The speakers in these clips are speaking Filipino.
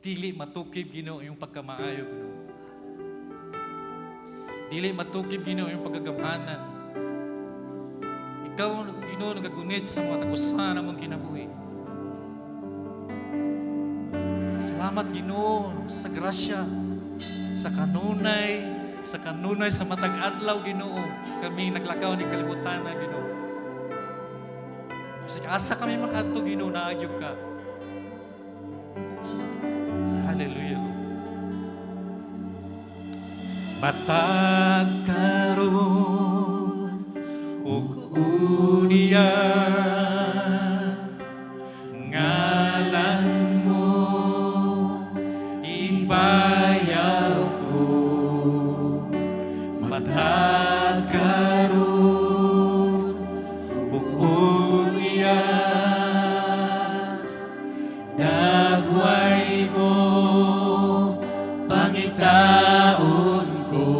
dili matukib Ginoo yung pagkamaayo Ginoo. Dili matukib Ginoo yung pagagamhanan. Ikaw Ginoo nagagunit sa mga tagusan among kinabuhi. Salamat Ginoo sa grasya, sa kanunay sa matag adlaw Ginoo. Kami naglakaw ni kalibutan na Ginoo. Bisag asa kami makadto Ginoo, naagyog ka. Hallelujah. Matag karon ug unya ngalan mo ibayaw ko. Matag karon ug unya dagway mo pangitaon ko.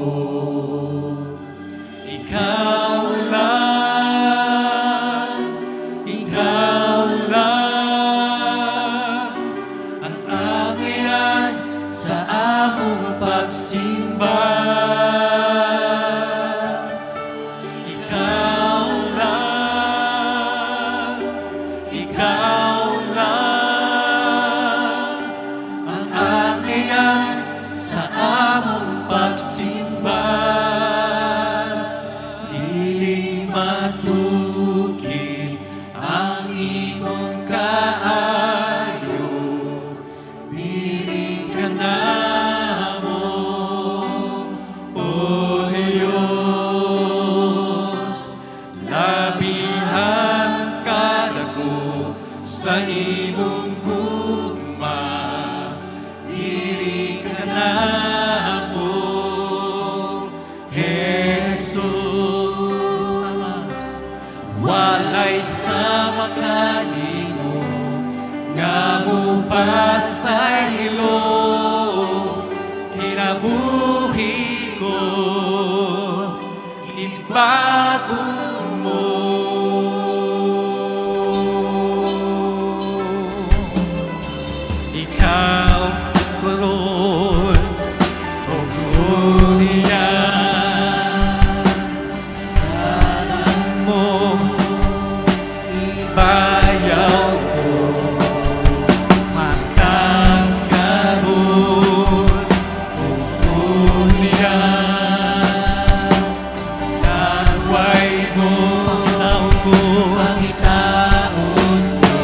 Ikaw lang ang angayan sa among pagsimba. Ikaw lang ang angayan sa among pagsimba. Dili matukib ang imong kaayo, dili ka namo, O Diyos. Labihan ka dako sa imong gugma, dili ka namo, Jesus. Walay sama kanimo nga mupasaylo kinabuhi ko, ibago mo. Ikaw Lord, o Gloria, ngalan mo ibayaw ko. Matag karon ug unya dagway mo pangitaon ko.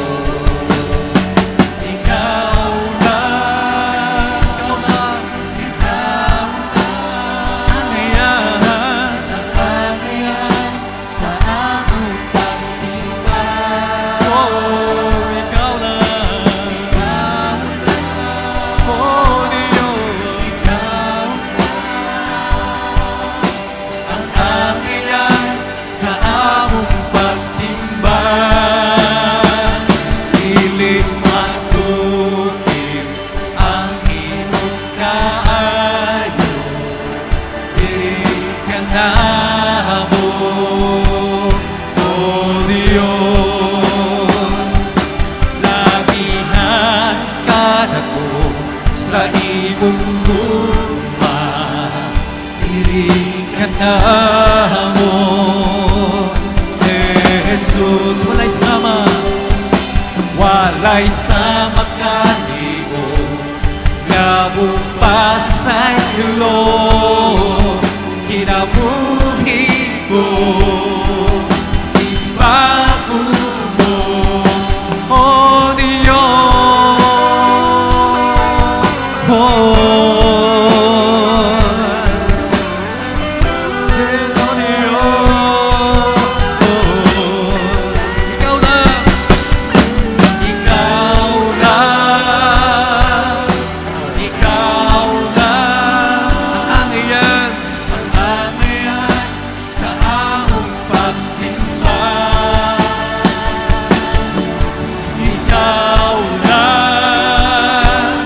Ikaw lang angayan sa among pagsimba. Oh, ikaw lang, oh Diyos. Ang angayan sa among pagsimba. Dili matukib ang imong kaayo, dili ka namo, O Diyos. Labihan ka dako sa imong gugma, dili ka namo, Jesus. Walay sama kanimo nga mupasaylo kinabuhi ko, ibago mo, O Diyos. Yes, O Diyos. Ikaw lang ang angayan sa among pagsimba. Ikaw lang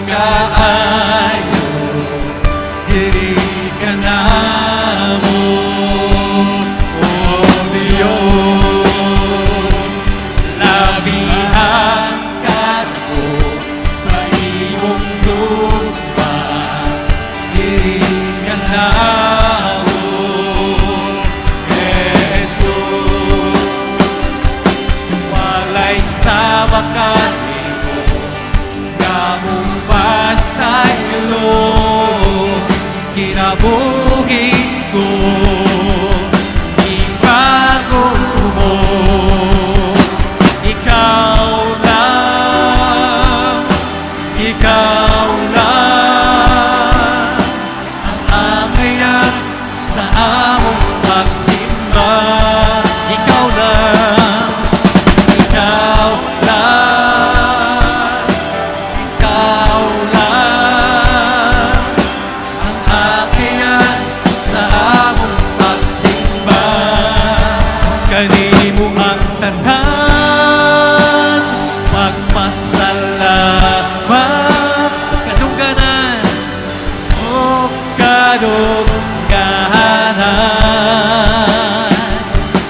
kaayo diri ka namo, O Dios. Labihan kadto sa imong lupa, diri ka namo, Jesus. Walay sa makatimo kamong pasaylo, kinabuhi ko ibago mo. Ikaw lang ang angayan sa among pagsimba. Ikaw lang ang angayan sa among pagsimba. Kanimo ang tanan magpasalamat, kadungganan o kadungganan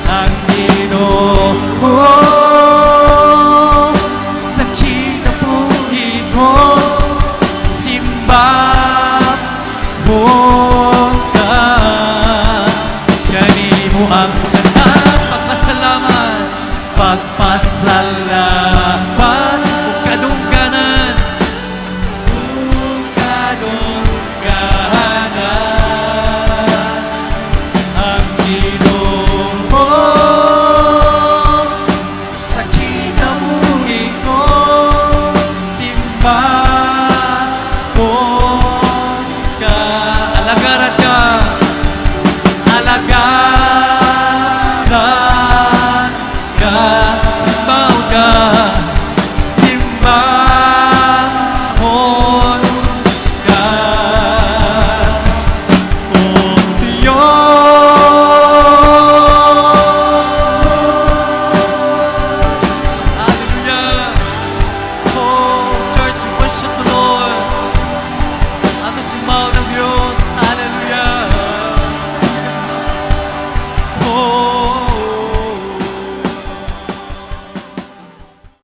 ang Ginoo sa kinabuhi ko. Simba mo ka, kanimo ang tanan pagpasalamat o kadungganan ang Ginoo sa kinabuhi ko. Simba mo ka, alagaran ka, simba